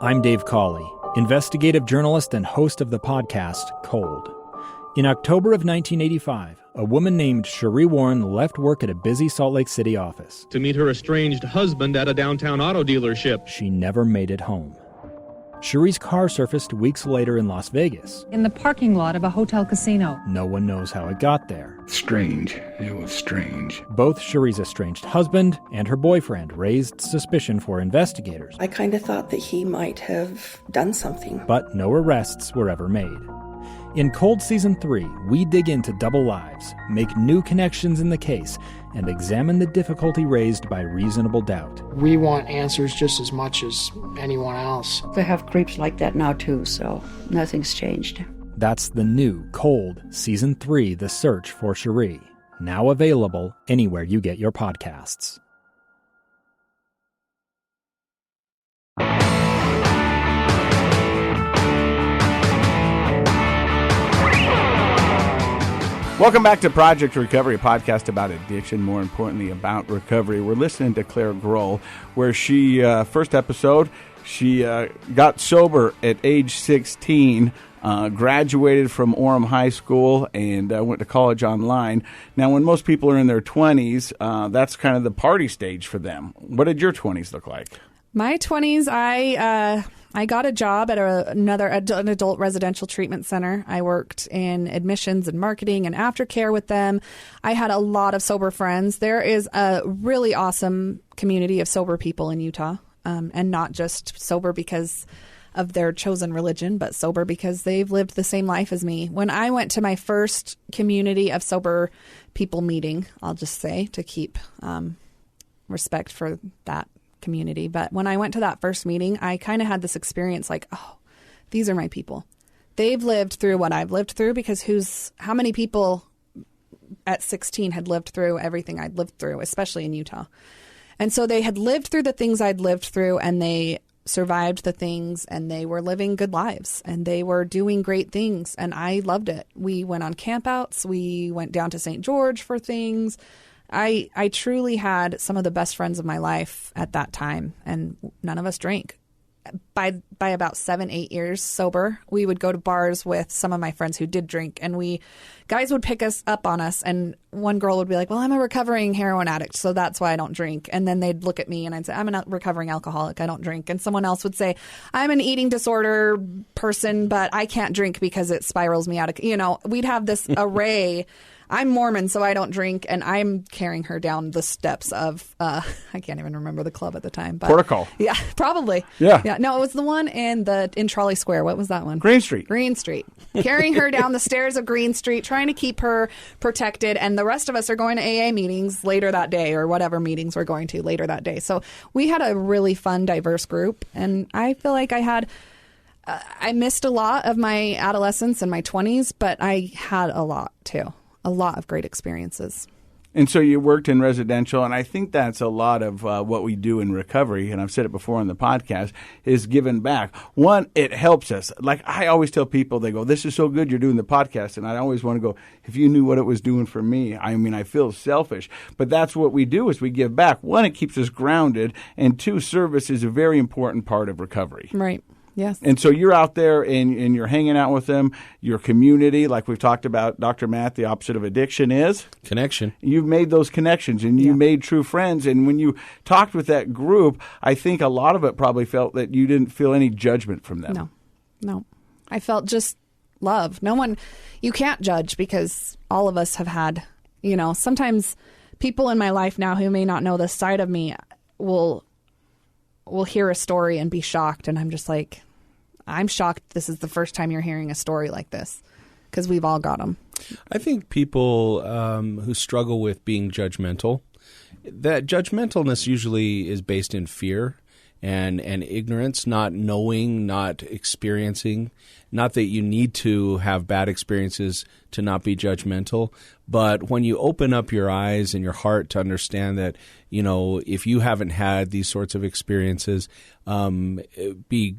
I'm Dave Cawley, investigative journalist and host of the podcast Cold. In October of 1985, a woman named Cherie Warren left work at a busy Salt Lake City office to meet her estranged husband at a downtown auto dealership. She never made it home. Cherie's car surfaced weeks later in Las Vegas. In the parking lot of a hotel casino. No one knows how it got there. Strange. It was strange. Both Cherie's estranged husband and her boyfriend raised suspicion for investigators. I kind of thought that he might have done something. But no arrests were ever made. In Cold Season 3, we dig into double lives, make new connections in the case, and examine the difficulty raised by reasonable doubt. We want answers just as much as anyone else. They have creeps like that now too, so nothing's changed. That's the new Cold Season 3, The Search for Cherie, now available anywhere you get your podcasts. Welcome back to Project Recovery, a podcast about addiction, more importantly about recovery. We're listening to Claire Grohl, where she, first episode, she got sober at age 16, graduated from Orem High School, and went to college online. Now, when most people are in their 20s, that's kind of the party stage for them. What did your 20s look like? My 20s, I got a job at an adult residential treatment center. I worked in admissions and marketing and aftercare with them. I had a lot of sober friends. There is a really awesome community of sober people in Utah, and not just sober because of their chosen religion, but sober because they've lived the same life as me. When I went to my first community of sober people meeting, I'll just say to keep respect for that community. But when I went to that first meeting, I kind of had this experience like, oh, these are my people. They've lived through what I've lived through, because how many people at 16 had lived through everything I'd lived through, especially in Utah. And so they had lived through the things I'd lived through, and they survived the things, and they were living good lives, and they were doing great things. And I loved it. We went on campouts. We went down to St. George for things. I truly had some of the best friends of my life at that time, and none of us drank. By about 7-8 years sober, we would go to bars with some of my friends who did drink, and guys would pick us up on us, and one girl would be like, well, I'm a recovering heroin addict, so that's why I don't drink. And then they'd look at me and I'd say, I'm a recovering alcoholic, I don't drink. And someone else would say, I'm an eating disorder person, but I can't drink because it spirals me out of, we'd have this array. I'm Mormon, so I don't drink, and I'm carrying her down the steps of, I can't even remember the club at the time. But Protocol. Yeah, probably. Yeah. No, it was the one in Trolley Square. What was that one? Green Street. Green Street. Carrying her down the stairs of Green Street, trying to keep her protected, and the rest of us are going to AA meetings later that day, or whatever meetings we're going to later that day. So we had a really fun, diverse group, and I feel like I missed a lot of my adolescence and my 20s, but I had a lot, too. A lot of great experiences. And so you worked in residential, and I think that's a lot of what we do in recovery, and I've said it before on the podcast, is giving back. One, it helps us. Like I always tell people, they go, this is so good you're doing the podcast, and I always want to go, if you knew what it was doing for me, I feel selfish. But that's what we do, is we give back. One, it keeps us grounded, and two, service is a very important part of recovery. Right. Yes. And so you're out there and you're hanging out with them, your community, like we've talked about, Dr. Matt, the opposite of addiction is? Connection. You've made those connections, and you made true friends. And when you talked with that group, I think a lot of it probably felt that you didn't feel any judgment from them. No. I felt just love. You can't judge, because all of us have had, sometimes people in my life now who may not know this side of me will hear a story and be shocked. And I'm just like, I'm shocked this is the first time you're hearing a story like this, because we've all got them. I think people who struggle with being judgmental, that judgmentalness usually is based in fear and ignorance, not knowing, not experiencing. Not that you need to have bad experiences to not be judgmental, but when you open up your eyes and your heart to understand that, if you haven't had these sorts of experiences, be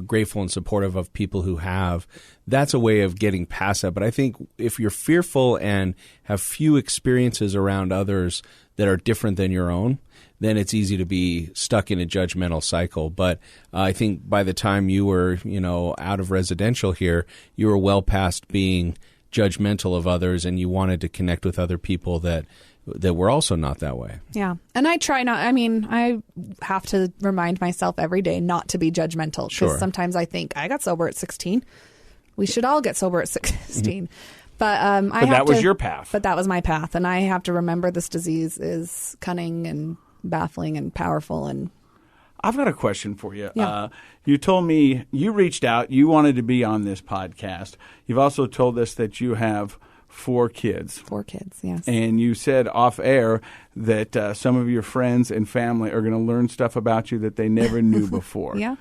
grateful and supportive of people who have. That's a way of getting past that. But I think if you're fearful and have few experiences around others that are different than your own, then it's easy to be stuck in a judgmental cycle. But I think by the time you were, out of residential here, you were well past being judgmental of others, and you wanted to connect with other people that were also not that way. Yeah. And I try not, I have to remind myself every day not to be judgmental. Because sometimes I think, I got sober at 16. We should all get sober at 16. But that was your path. But that was my path. And I have to remember this disease is cunning and baffling and powerful. And I've got a question for you. Yeah. You told me you reached out. You wanted to be on this podcast. You've also told us that you have 4 kids. 4 kids, yes. And you said off air that some of your friends and family are going to learn stuff about you that they never knew before. Yeah.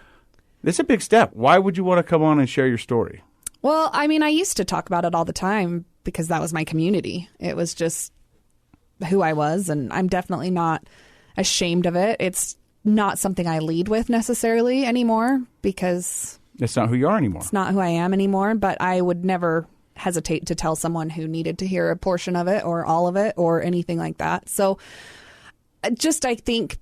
This is a big step. Why would you want to come on and share your story? Well, I used to talk about it all the time because that was my community. It was just who I was, and I'm definitely not ashamed of it. It's not something I lead with necessarily anymore because it's not who you are anymore. It's not who I am anymore, but I would never hesitate to tell someone who needed to hear a portion of it or all of it or anything like that. So I think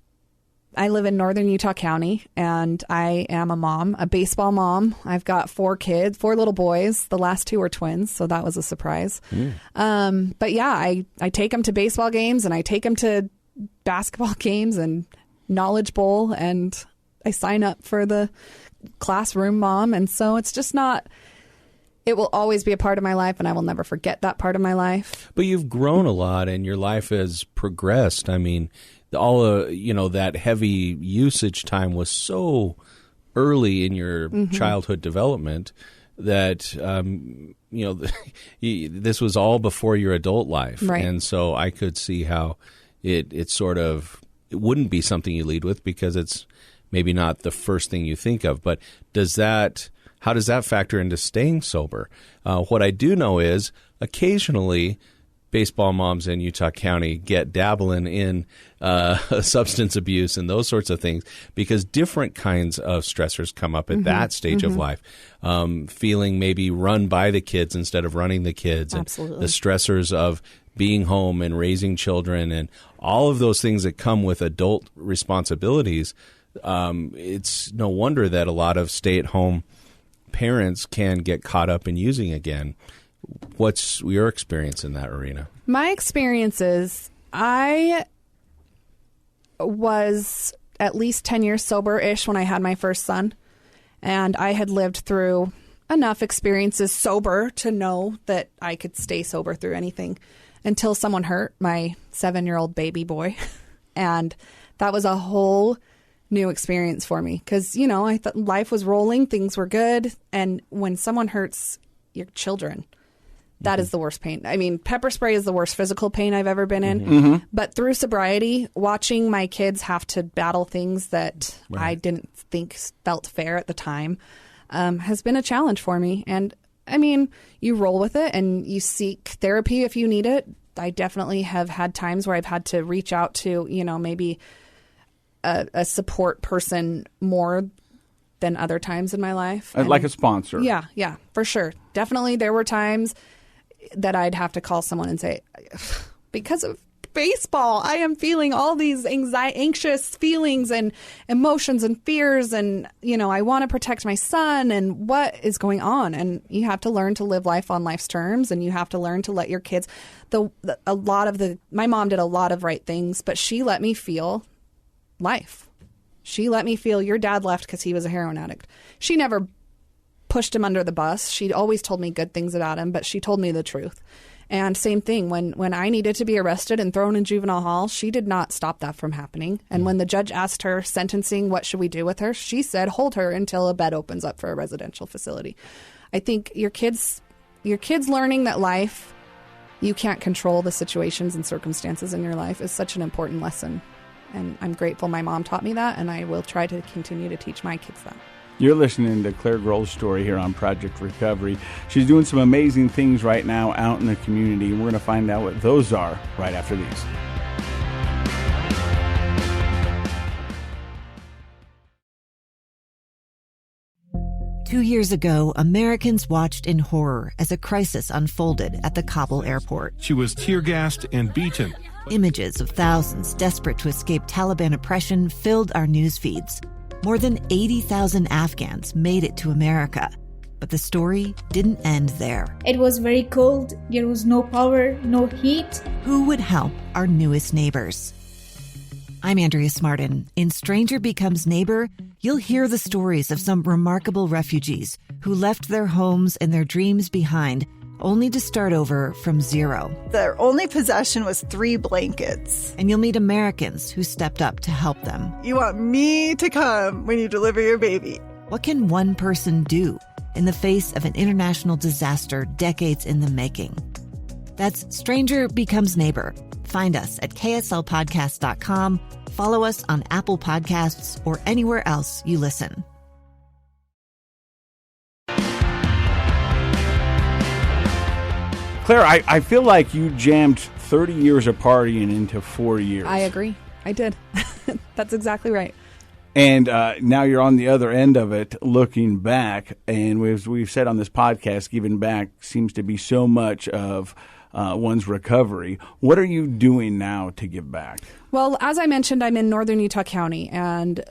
I live in northern Utah County, and I am a mom, a baseball mom. I've got 4 kids, 4 little boys. The last 2 are twins, so that was a surprise. But yeah, I take them to baseball games, and I take them to basketball games and Knowledge Bowl, and I sign up for the classroom mom. And so it's just not... It will always be a part of my life, and I will never forget that part of my life. But you've grown a lot, and your life has progressed. All that heavy usage time was so early in your childhood development that this was all before your adult life, right. And so I could see how it wouldn't be something you lead with because it's maybe not the first thing you think of. But how does that factor into staying sober? What I do know is occasionally baseball moms in Utah County get dabbling in substance abuse and those sorts of things because different kinds of stressors come up at that stage of life. Feeling maybe run by the kids instead of running the kids. Absolutely. And the stressors of being home and raising children and all of those things that come with adult responsibilities. It's no wonder that a lot of stay-at-home parents can get caught up in using again. What's your experience in that arena? My experience is I was at least 10 years sober-ish when I had my first son. And I had lived through enough experiences sober to know that I could stay sober through anything until someone hurt my 7-year-old baby boy. And that was a whole new experience for me because, I thought life was rolling, things were good. And when someone hurts your children, that is the worst pain. Pepper spray is the worst physical pain I've ever been in. But through sobriety, watching my kids have to battle things that I didn't think felt fair at the time has been a challenge for me. And, you roll with it and you seek therapy if you need it. I definitely have had times where I've had to reach out to, maybe a support person more than other times in my life. Like a sponsor. Yeah, for sure. Definitely there were times that I'd have to call someone and say, because of baseball, I am feeling all these anxious feelings and emotions and fears. And, I want to protect my son and what is going on. And you have to learn to live life on life's terms. And you have to learn to let your kids, my mom did a lot of right things, but she let me feel life. She let me feel your dad left because he was a heroin addict. She never pushed him under the bus. She always told me good things about him, but she told me the truth. And same thing, when I needed to be arrested and thrown in juvenile hall, she did not stop that from happening. And when the judge asked her sentencing, what should we do with her? She said, hold her until a bed opens up for a residential facility. I think your kids learning that life, you can't control the situations and circumstances in your life is such an important lesson. And I'm grateful my mom taught me that, and I will try to continue to teach my kids that. You're listening to Claire Grohl's story here on Project Recovery. She's doing some amazing things right now out in the community, and we're going to find out what those are right after these. Two years ago, Americans watched in horror as a crisis unfolded at the Kabul airport. She was tear-gassed and beaten. Images of thousands desperate to escape Taliban oppression filled our news feeds. More than 80,000 Afghans made it to America. But the story didn't end there. It was very cold. There was no power, no heat. Who would help our newest neighbors? I'm Andrea Smartin. In Stranger Becomes Neighbor, you'll hear the stories of some remarkable refugees who left their homes and their dreams behind, only to start over from zero. Their only possession was 3 blankets. And you'll meet Americans who stepped up to help them. You want me to come when you deliver your baby. What can one person do in the face of an international disaster decades in the making? That's Stranger Becomes Neighbor. Find us at kslpodcast.com. Follow us on Apple Podcasts or anywhere else you listen. Claire, I feel like you jammed 30 years of partying into 4 years. I agree. I did. That's exactly right. And now you're on the other end of it, looking back. And as we've said on this podcast, giving back seems to be so much of one's recovery. What are you doing now to give back? Well, as I mentioned, I'm in northern Utah County, and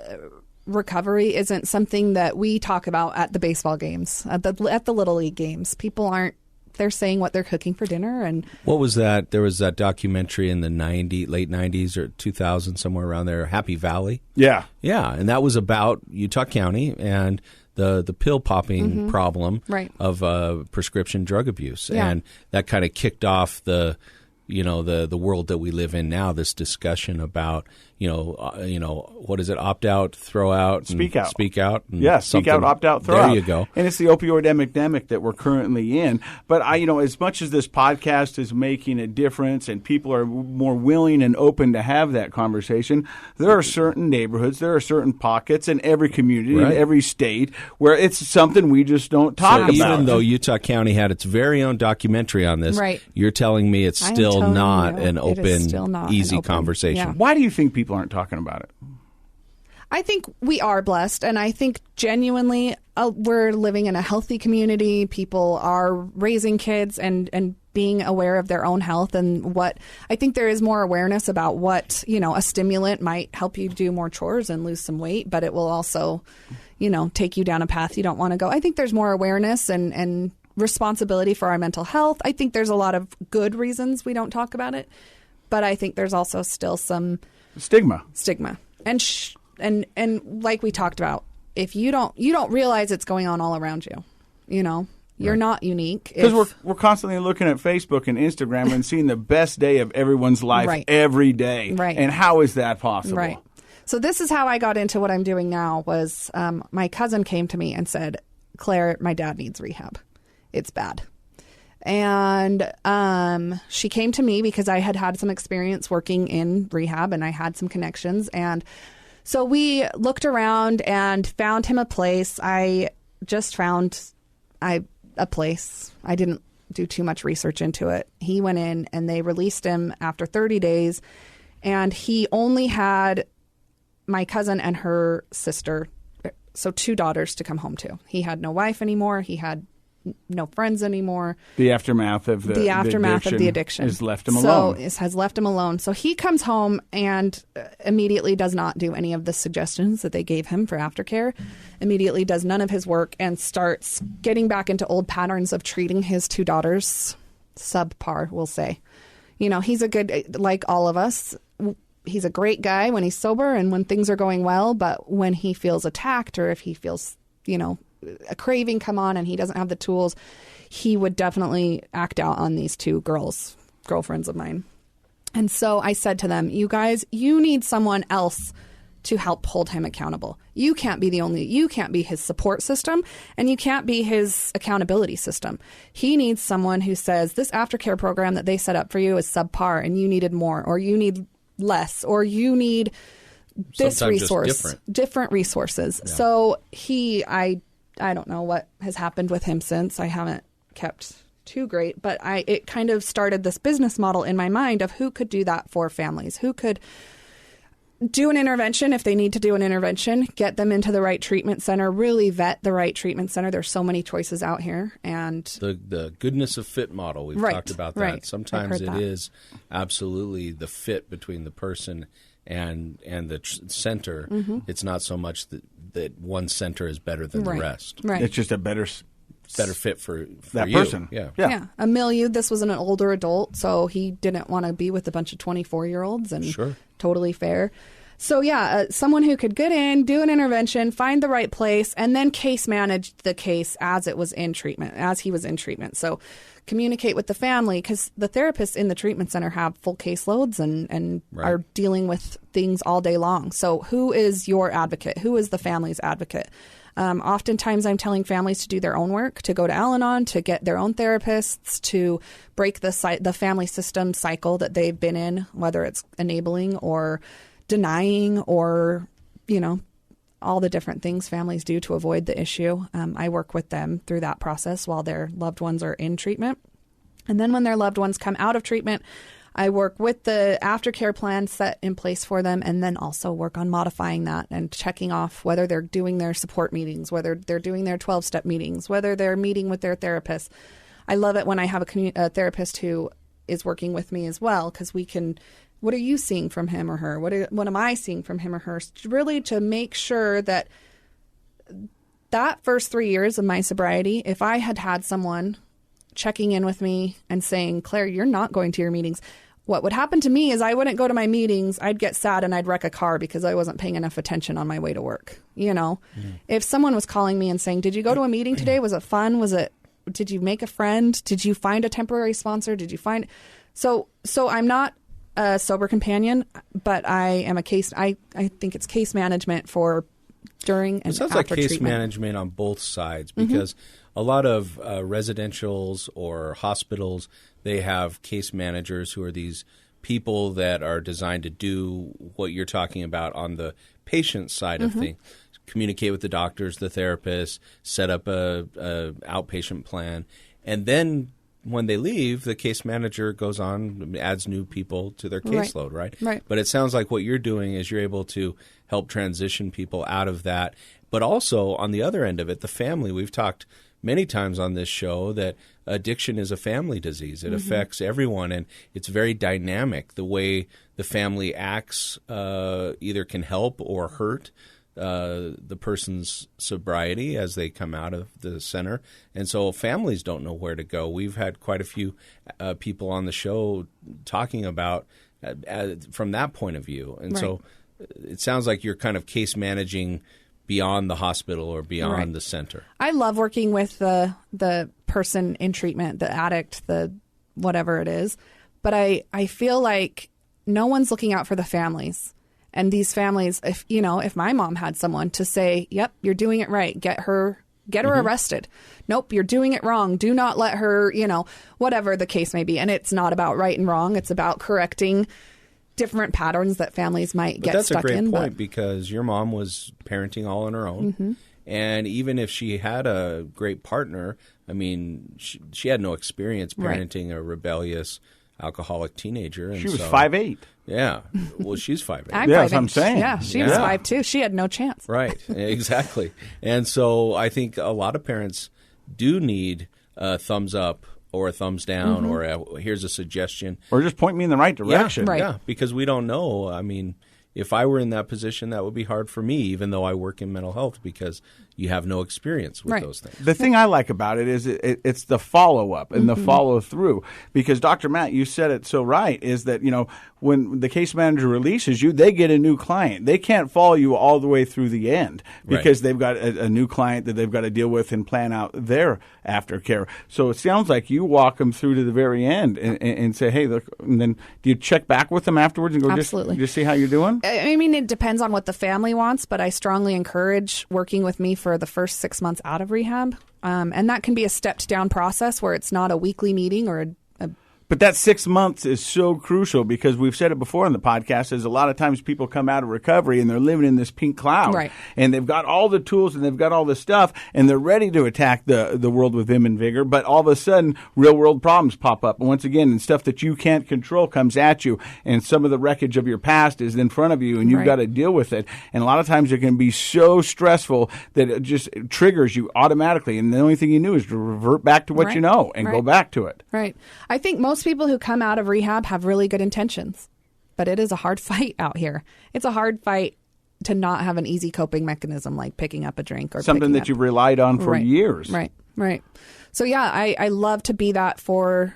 recovery isn't something that we talk about at the baseball games, at the Little League games. People aren't. They're saying what they're cooking for dinner. And what was that? There was that documentary in the late 90s or 2000, somewhere around there, Happy Valley. Yeah. Yeah, and that was about Utah County and the pill popping problem of prescription drug abuse. Yeah. And that kind of kicked off the world that we live in now, this discussion about, what is it? Opt out, throw out, speak out. Speak out. Yeah, speak out, opt out, throw out. There you go. And it's the opioid epidemic that we're currently in. But as much as this podcast is making a difference and people are more willing and open to have that conversation, there are certain neighborhoods, there are certain pockets in every community, in every state, where it's something we just don't talk about. Even though Utah County had its very own documentary on this, you're telling me it's still not an open, easy conversation. Yeah. Why do you think people aren't talking about it? I think we are blessed, and I think genuinely we're living in a healthy community. People are raising kids and being aware of their own health, and I think there is more awareness about what, a stimulant might help you do more chores and lose some weight, but it will also, take you down a path you don't want to go. I think there's more awareness and responsibility for our mental health. I think there's a lot of good reasons we don't talk about it, but I think there's also still some stigma. And like we talked about, if you don't realize it's going on all around you, you're not unique. Because we're constantly looking at Facebook and Instagram and seeing the best day of everyone's life every day. Right. And how is that possible? Right. So this is how I got into what I'm doing now was my cousin came to me and said, Claire, my dad needs rehab. It's bad. And she came to me because I had some experience working in rehab and I had some connections. And so we looked around and found him a place. I just found a place. I didn't do too much research into it. He went in and they released him after 30 days. And he only had my cousin and her sister, so 2 daughters to come home to. He had no wife anymore. He had no friends anymore. The aftermath of the addiction has left him alone. So it has left him alone. So he comes home and immediately does not do any of the suggestions that they gave him for aftercare. Immediately does none of his work and starts getting back into old patterns of treating his 2 daughters subpar, we'll say. He's a good, like all of us, he's a great guy when he's sober and when things are going well. But when he feels attacked or if he feels, a craving come on and he doesn't have the tools, he would definitely act out on these 2 girlfriends of mine. And so I said to them, you guys, you need someone else to help hold him accountable. You can't be his support system and you can't be his accountability system. He needs someone who says this aftercare program that they set up for you is subpar and you needed more, or you need less, or you need this sometimes resource, different resources. Yeah. So I don't know what has happened with him since. I haven't kept too great, but it kind of started this business model in my mind of who could do that for families, who could do an intervention if they need to do an intervention, get them into the right treatment center, really vet the right treatment center. There's so many choices out here. And the goodness of fit model, we've talked about that. Right. Sometimes it is absolutely the fit between the person and the center. Mm-hmm. It's not so much that one center is better than the rest. Right. It's just a better fit for that you. person. Yeah. A milieu. This was an older adult, so he didn't want to be with a bunch of 24-year-olds, and totally fair. So someone who could get in, do an intervention, find the right place, and then case manage the case as he was in treatment. So communicate with the family, because the therapists in the treatment center have full caseloads and are dealing with things all day long. So who is your advocate? Who is the family's advocate? Oftentimes I'm telling families to do their own work, to go to Al-Anon, to get their own therapists, to break the family system cycle that they've been in, whether it's enabling or denying or, all the different things families do to avoid the issue. I work with them through that process while their loved ones are in treatment. And then when their loved ones come out of treatment, I work with the aftercare plan set in place for them, and then also work on modifying that and checking off whether they're doing their support meetings, whether they're doing their 12-step meetings, whether they're meeting with their therapist. I love it when I have a therapist who is working with me as well, because we can, what are you seeing from him or her? What am I seeing from him or her? Really to make sure that first 3 years of my sobriety, if I had someone checking in with me and saying, Claire, you're not going to your meetings, what would happen to me is I wouldn't go to my meetings. I'd get sad and I'd wreck a car because I wasn't paying enough attention on my way to work. If someone was calling me and saying, did you go to a meeting today? Was it fun? Did you make a friend? Did you find a temporary sponsor? Did you find? So I'm not a sober companion, but I am a case. I think it's case management for during and after treatment. It sounds like case management on both sides, because a lot of residentials or hospitals, they have case managers who are these people that are designed to do what you're talking about on the patient side of things. Communicate with the doctors, the therapists, set up a outpatient plan. And then when they leave, the case manager goes on, adds new people to their caseload, right? But it sounds like what you're doing is you're able to help transition people out of that. But also on the other end of it, the family, we've talked many times on this show that addiction is a family disease. It affects everyone, and it's very dynamic. The way the family acts either can help or hurt the person's sobriety as they come out of the center. And so families don't know where to go. We've had quite a few people on the show talking about from that point of view. And so it sounds like you're kind of case managing beyond the hospital or beyond the center. I love working with the person in treatment, the addict, the whatever it is. But I feel like no one's looking out for the families. And these families, if my mom had someone to say, yep, you're doing it right, get her arrested. Nope, you're doing it wrong. Do not let her, whatever the case may be. And it's not about right and wrong. It's about correcting different patterns that families might get stuck in. That's a great point, because your mom was parenting all on her own. And even if she had a great partner, I mean, she had no experience parenting a rebellious alcoholic teenager. And she was 5'8". Yeah. Well, she's 5'8". I'm that's what I'm saying. Yeah, she was 5'2". She had no chance. Right. Exactly. And so I think a lot of parents do need a thumbs up or a thumbs down or here's a suggestion. Or just point me in the right direction. Yeah, because we don't know. I mean, if I were in that position, that would be hard for me, even though I work in mental health, because you have no experience with those things. The thing I like about it is it's the follow-up and the follow-through. Because, Dr. Matt, you said it so right, is that, when the case manager releases you, they get a new client. They can't follow you all the way through the end because they've got a new client that they've got to deal with and plan out their aftercare. So it sounds like you walk them through to the very end and say, hey, look, and then do you check back with them afterwards and go just see how you're doing? I mean, it depends on what the family wants, but I strongly encourage working with me for the first 6 months out of rehab. And that can be a stepped down process where it's not a weekly meeting or a But that 6 months is so crucial because we've said it before on the podcast is a lot of times people come out of recovery and they're living in this pink cloud. Right. And they've got all the tools and they've got all the stuff and they're ready to attack the world with vim and vigor. But all of a sudden, real world problems pop up. And once again, and stuff that you can't control comes at you. And some of the wreckage of your past is in front of you and you've got to deal with it. And a lot of times it can be so stressful that it just triggers you automatically. And the only thing you do is to revert back to what you know and go back to it. Right. I think most people who come out of rehab have really good intentions, but it is a hard fight out here. It's a hard fight to not have an easy coping mechanism like picking up a drink or something that you've relied on for years. Right. So yeah, I love to be that for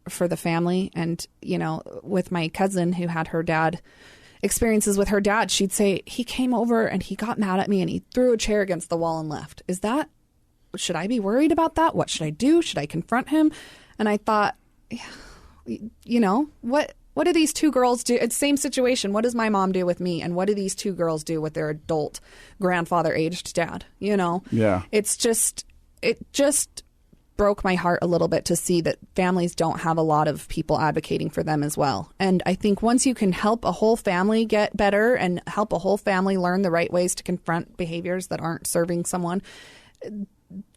the family. And, you know, with my cousin who had her dad experiences with her dad, she'd say, he came over and he got mad at me and he threw a chair against the wall and left. Should I be worried about that? What should I do? Should I confront him? And I thought, you know, what do these two girls do? It's the same situation. What does my mom do with me? And what do these two girls do with their adult grandfather-aged dad? You know? Yeah. It just broke my heart a little bit to see that families don't have a lot of people advocating for them as well. And I think once you can help a whole family get better and help a whole family learn the right ways to confront behaviors that aren't serving someone,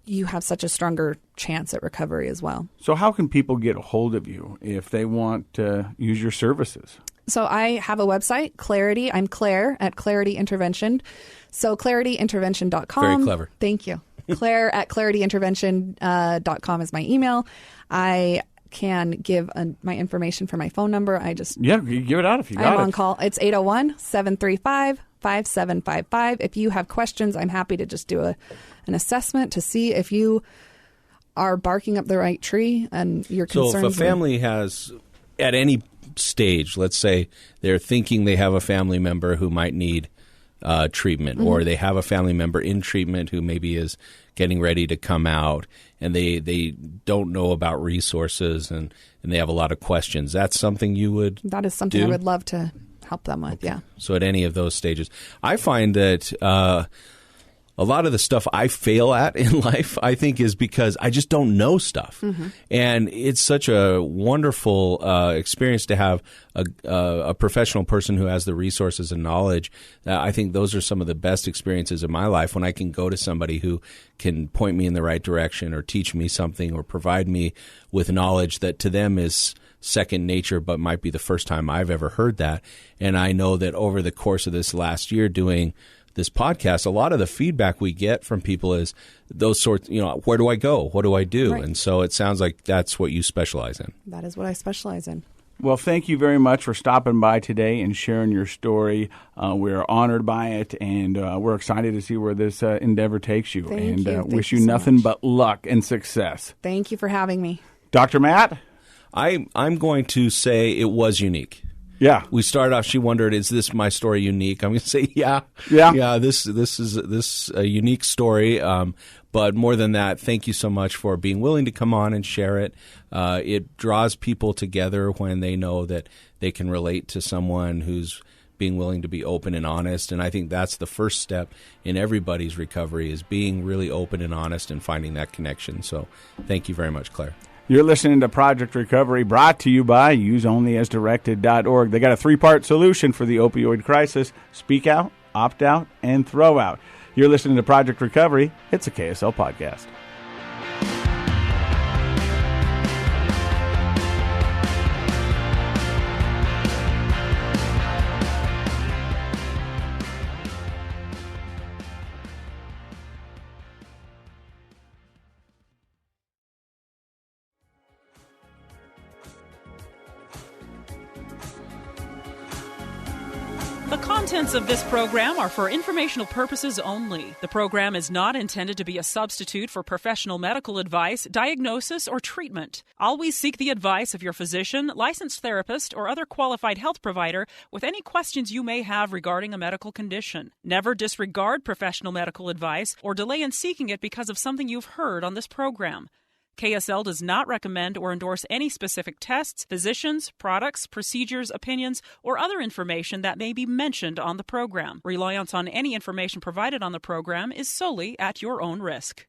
you have such a stronger chance at recovery as well. So how can people get a hold of you if they want to use your services? So I have a website, Clarity. I'm Claire at Clarity Intervention. So clarityintervention.com. Very clever. Thank you. Claire at clarityintervention.com is my email. I can give my information for my phone number. You give it out if you got it. I'm on call. It's 801-735-5755. If you have questions, I'm happy to just do an assessment to see if you are barking up the right tree and your concerns. So if a family has, at any stage, let's say they're thinking they have a family member who might need treatment, or they have a family member in treatment who maybe is getting ready to come out, and they don't know about resources and they have a lot of questions, that's something you would That is something do? I would love to help them with, yeah. So at any of those stages. I find that a lot of the stuff I fail at in life, I think, is because I just don't know stuff. And it's such a wonderful experience to have a professional person who has the resources and knowledge. I think those are some of the best experiences in my life, when I can go to somebody who can point me in the right direction or teach me something or provide me with knowledge that to them is second nature, but might be the first time I've ever heard that. And I know that over the course of this last year doing this podcast, a lot of the feedback we get from people is those sorts, where do I go? What do I do? Right. And so it sounds like that's what you specialize in. That is what I specialize in. Well, thank you very much for stopping by today and sharing your story. We're honored by it, and we're excited to see where this endeavor takes you. Thank you. Wish you nothing but luck and success. Thank you for having me. Dr. Matt? I'm going to say it was unique. Yeah. We started off, she wondered, is this my story unique? I'm going to say, yeah, this is a unique story. But more than that, thank you so much for being willing to come on and share it. It draws people together when they know that they can relate to someone who's being willing to be open and honest. And I think that's the first step in everybody's recovery, is being really open and honest and finding that connection. So thank you very much, Claire. You're listening to Project Recovery, brought to you by useonlyasdirected.org. They got a 3-part solution for the opioid crisis: speak out, opt out, and throw out. You're listening to Project Recovery. It's a KSL podcast. The contents of this program are for informational purposes only. The program is not intended to be a substitute for professional medical advice, diagnosis, or treatment. Always seek the advice of your physician, licensed therapist, or other qualified health provider with any questions you may have regarding a medical condition. Never disregard professional medical advice or delay in seeking it because of something you've heard on this program. KSL does not recommend or endorse any specific tests, physicians, products, procedures, opinions, or other information that may be mentioned on the program. Reliance on any information provided on the program is solely at your own risk.